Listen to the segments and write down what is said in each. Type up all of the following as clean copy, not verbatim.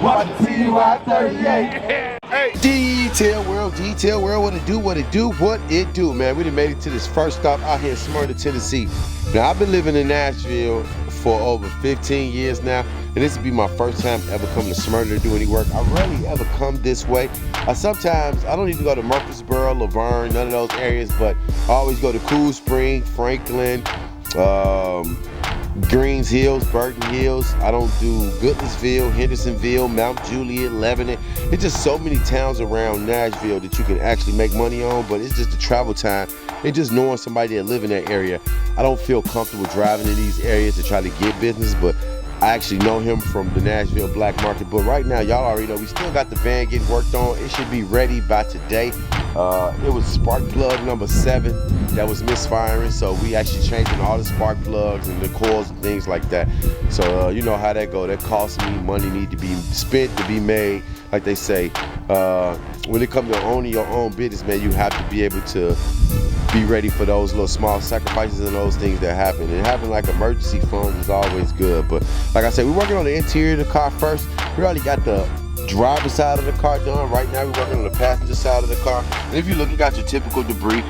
Watch the TY38. Hey. Detail World, what it do, man. We done made it to this first stop out here in Smyrna, Tennessee. Now, I've been living in Nashville for over 15 years now, and this will be my first time ever coming to Smyrna to do any work. I rarely ever come this way. Sometimes, I don't even go to Murfreesboro, Laverne, none of those areas, but I always go to Cool Spring, Franklin, Greens Hills, Burton Hills. I don't do Goodlettsville, Hendersonville, Mount Juliet, Lebanon. It's just so many towns around Nashville that you can actually make money on, but it's just the travel time and just knowing somebody that live in that area. I don't feel comfortable driving in these areas to try to get business, but I actually know him from the Nashville black market. But right now, y'all already know we still got the van getting worked on. It should be ready by today. It was spark plug number 7 that was misfiring, so we actually changing all the spark plugs and the coils and things like that. So you know how that go. That costs me money, need to be spent to be made. Like they say, when it comes to owning your own business, man, you have to be able to be ready for those little small sacrifices and those things that happen. And having like emergency funds is always good. But like I said, we're working on the interior of the car first. We already got the driver's side of the car done. Right now we're working on the passenger side of the car. And if you look, you got your typical debris,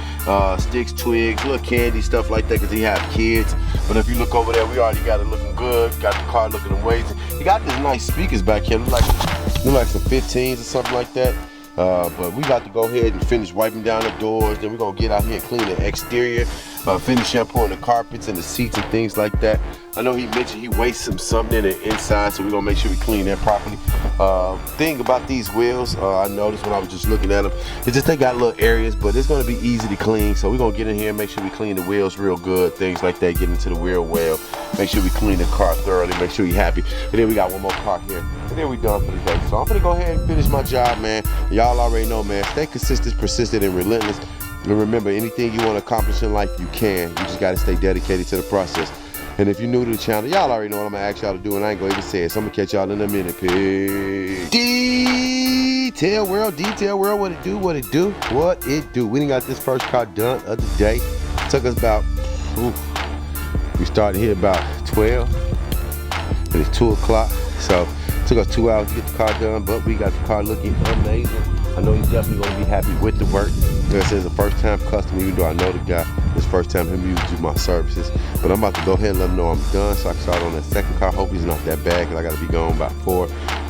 sticks, twigs, little candy, stuff like that, because you have kids. But if you look over there, we already got it looking good. Got the car looking amazing. You got these nice speakers back here. Look like some 15s or something like that. But we about to go ahead and finish wiping down the doors. Then we're gonna get out here and clean the exterior, finish shampooing the carpets and the seats and things like that. I know he mentioned he wasted something in the inside, so we're gonna make sure we clean that properly. Thing about these wheels, I noticed when I was just looking at them, it's just they got little areas, but it's gonna be easy to clean. So we're gonna get in here and make sure we clean the wheels real good, things like that, get into the wheel well, make sure we clean the car thoroughly, make sure you're happy. And then we got one more car here, and then we done for the day. So I'm gonna go ahead and finish my job, man. Y'all already know, man, stay consistent, persistent, and relentless. And remember, anything you want to accomplish in life, you can. You just got to stay dedicated to the process. And if you're new to the channel, y'all already know what I'm going to ask y'all to do, and I ain't going to even say it. So I'm going to catch y'all in a minute. Peace. Detail World, what it do. We done got this first car done the other day. Took us about, we started here about 12, and it's 2 o'clock. So it took us 2 hours to get the car done, but we got the car looking amazing. I know he's definitely going to be happy with the work. This is a first-time customer, even though I know the guy. It's first time him using my services. But I'm about to go ahead and let him know I'm done so I can start on that second car. Hope he's not that bad because I got to be gone by 4.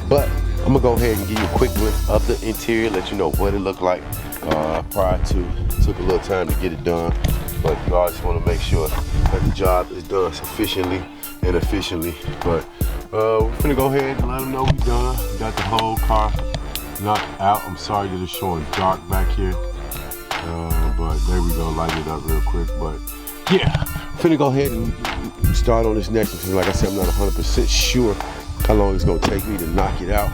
But I'm going to go ahead and give you a quick glimpse of the interior, let you know what it looked like prior to. It took a little time to get it done. But you always want to make sure that the job is done sufficiently and efficiently. But we're going to go ahead and let them know we're done. We got the whole car knocked out. I'm sorry that it's showing dark back here. But there we go, light it up real quick. But yeah, I'm finna go ahead and start on this next one, because like I said, I'm not 100% sure how long it's gonna take me to knock it out,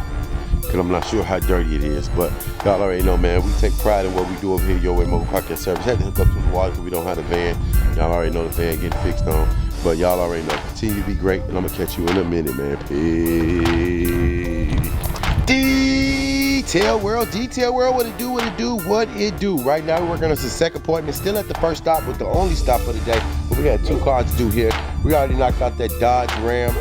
because I'm not sure how dirty it is. But y'all already know, man, we take pride in what we do over here, Your Way Mobile Car Care Service. Had to hook up some water because we don't have a van. Y'all already know the van getting fixed on. But y'all already know, continue to be great, and I'm gonna catch you in a minute, man. Peace. Detail World, what it do. Right now we're working on the second appointment, still at the first stop, with the only stop of the day. But we got 2 cars to do here. We already knocked out that Dodge Ram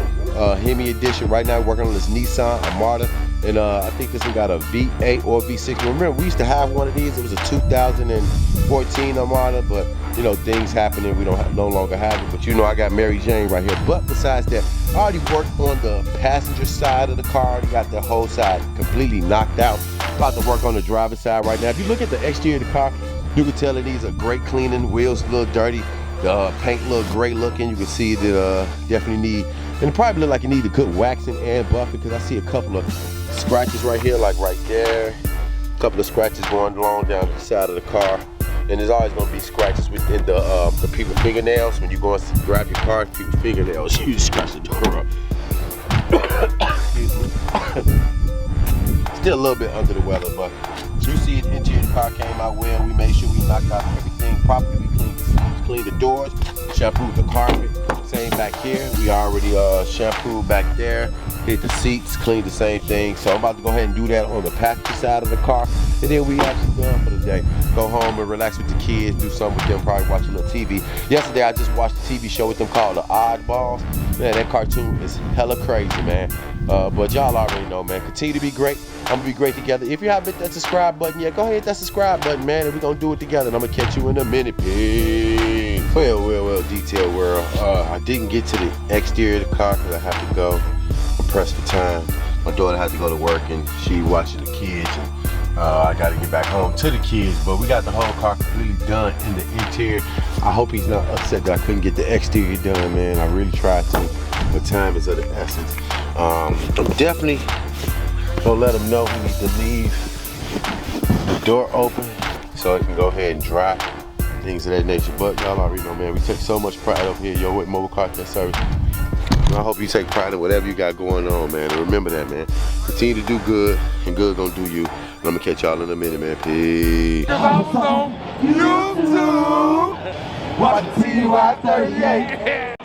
Hemi edition. Right now we're working on this Nissan Armada, and I think this one got a V8 or V6. Remember, we used to have one of these. It was a 2014 Armada, but you know, things happening, we no longer have it. But you know, I got Mary Jane right here. But besides that, I already worked on the passenger side of the car. Already got the whole side completely knocked out. About to work on the driver's side right now. If you look at the exterior of the car, you can tell that these are great cleaning. Wheels a little dirty, the paint a little gray looking. You can see that definitely need, and it probably look like it need a good waxing and buffing, because I see a couple of scratches right here, like right there. A couple of scratches going along down the side of the car. And there's always going to be scratches within the people's fingernails. When you go and grab your car, people's fingernails, you just scratch the door up. Excuse me. Still a little bit under the weather, but you see the interior of the car came out well. We made sure we knocked out everything properly. We cleaned the seats, cleaned the doors, shampooed the carpet, same back here. We already shampooed back there, hit the seats, cleaned the same thing. So I'm about to go ahead and do that on the passenger side of the car, and then we actually done for the day. Go home and relax with the kids, do something with them, probably watch a little TV. Yesterday I just watched a TV show with them called The Oddballs. Man, that cartoon is hella crazy, man. But y'all already know, man. Continue to be great. I'm gonna be great together. If you haven't hit that subscribe button yet, go ahead and hit that subscribe button, man, and we're gonna do it together. And I'm gonna catch you in a minute. Peace. Well, detail world. I didn't get to the exterior of the car because I have to go. I'm pressed for time. My daughter had to go to work and she watching the kids, and I gotta get back home to the kids. But we got the whole car completely done in the interior. I hope he's not upset that I couldn't get the exterior done, man. I really tried to, but time is of the essence. I'm definitely gonna let him know he needs to leave the door open so it can go ahead and dry, things of that nature. But y'all already know, man, we take so much pride over here, Yo Whip Mobile Car Care Service. And I hope you take pride in whatever you got going on, man. And remember that, man. Continue to do good, and good gonna do you. And I'm gonna catch y'all in a minute, man. Peace. If I was on YouTube, watch TY38. Hey.